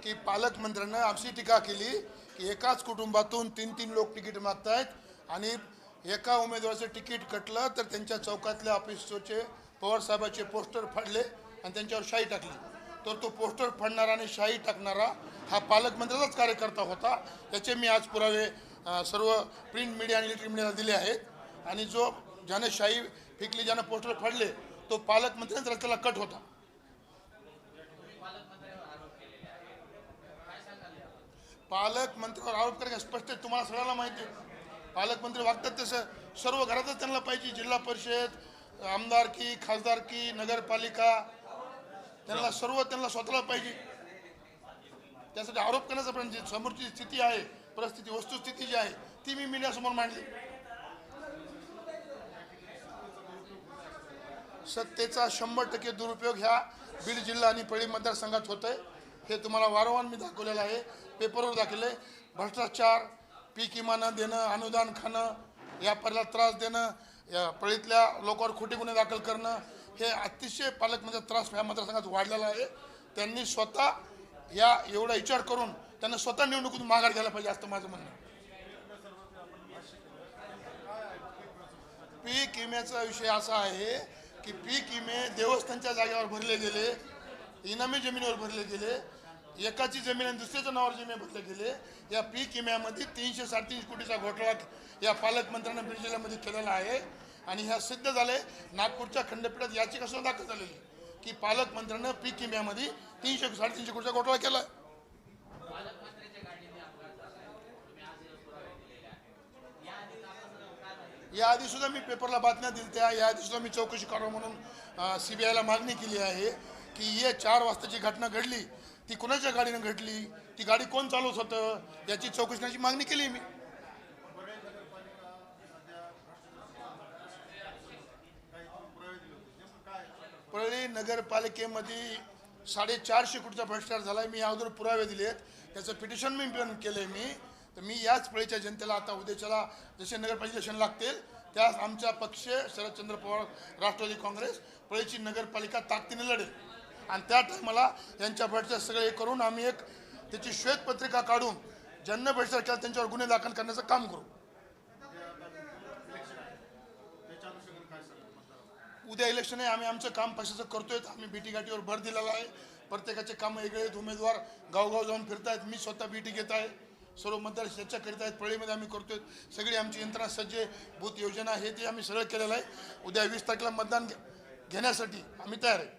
की पालकमंत्र्यांना अशी टीका केली की एकाच कुटुंबातून 3-3 लोक तिकीट मागतायत आणि एका उमेदवाराचं तिकीट कटलं तर त्यांच्या चौकातल्या ऑफिसचे पवारसाहेबाचे पोस्टर फाडले आणि त्यांच्यावर शाई टाकली. तर तो पोस्टर फाडणारा आणि शाई टाकणारा हा पालकमंत्र्याचाच कार्यकर्ता होता. याचे मी आज पुरावे सर्व प्रिंट मीडिया आणि इलेक्ट्रिक मीडियाला दिले आहेत आणि जो ज्याने शाई फेकली, ज्याने पोस्टर फाडले तो पालकमंत्र्यांचा रस्त्याला कट होता. पालकमंत्र्यावर आरोप करायला स्पष्ट आहे, तुम्हाला सगळ्यांना माहिती आहे. पालकमंत्री वागतात तसं सर्व घरातच त्यांना पाहिजे. जिल्हा परिषद, आमदारकी, खासदारकी, नगरपालिका, त्यांना स्वतःला पाहिजे. त्यासाठी आरोप करण्याचा पण जी समोरची स्थिती आहे, परिस्थिती, वस्तुस्थिती जी आहे ती मी मीडियासमोर मांडली. सत्तेचा 100% दुरुपयोग ह्या बीड जिल्हा आणि परळी मतदारसंघात होत आहे. हे तुम्हाला वारंवार मी दाखवलेलं आहे, पेपरवर दाखवले. भ्रष्टाचार, पीक विमा न देणं, अनुदान खाणं, व्यापाऱ्याला त्रास देणं, या परळीतल्या लोकांवर खोटे गुन्हे दाखल करणं, हे अतिशय पालकमंत्री त्रास ह्या मतदारसंघात वाढलेला आहे. त्यांनी स्वतः या एवढा विचार करून त्यांना स्वतः निवडणुकीतून माघार घ्यायला पाहिजे असं माझं म्हणणं. पीक विम्याचा विषय असा आहे की पीक विमे देवस्थानच्या जागेवर भरले गेले, इनामी जमिनीवर भरले गेले, एकाची जमीन आणि दुसऱ्याच्या नावावर जमीन भरले गेले. या पीक विम्यामध्ये 337 कोटीचा घोटाळा या पालकमंत्र्यांना बीड जिल्ह्यामध्ये केलेला आहे आणि ह्या सिद्ध झाले. नागपूरच्या खंडपीठात याचिका सुद्धा दाखल झालेली की पालकमंत्र्यांना पीक विम्यामध्ये 300-350 कोटीचा घोटाळा केला. याआधी सुद्धा मी पेपरला बातम्या दिल्या. याआधी सुद्धा मी चौकशी करावं म्हणून CBIला मागणी केली आहे की ही 4 वाजताची घटना घडली ती कोणाच्या गाडीनं घडली, ती गाडी कोण चालवत होतं, याची चौकशी करण्याची मागणी केली मी. परळी नगरपालिकेमध्ये 450 कोटीचा भ्रष्टाचार झाला आहे. मी अगोदर पुरावे दिलेत, त्याचं पिटिशन मी केलं मी. तर मी याच परळीच्या जनतेला आता उद्याच्याला जसे नगरपालिका इलेक्शन लागतील त्यास आमचा पक्ष शरदचंद्र पवार राष्ट्रवादी काँग्रेस परळीची नगरपालिका ताकदीने लढेल आणि त्या टायमाला यांच्या भ्रष्टाचार सगळे करून आम्ही एक त्याची श्वेतपत्रिका काढून ज्यांना भ्रष्टाचार केला त्यांच्यावर गुन्हे दाखल करण्याचं काम करू. उद्या इलेक्शन आहे, आम्ही आमचं काम पक्षाचं करतोय. आम्ही बीटीगाटीवर भर दिलेला आहे. प्रत्येकाचे कामं वेगळे आहेत. उमेदवार गावगाव जाऊन फिरतायत, मी स्वतः बीटी घेत आहे. सर्व मतदार चर्चा करीत आहेत. परळीमध्ये आम्ही करतोय. सगळी आमची यंत्रणा सज्ज, बूथ योजना हे ते आम्ही सगळं केलेलं आहे. उद्या 20 तारखेला मतदान घेण्यासाठी आम्ही तयार आहे.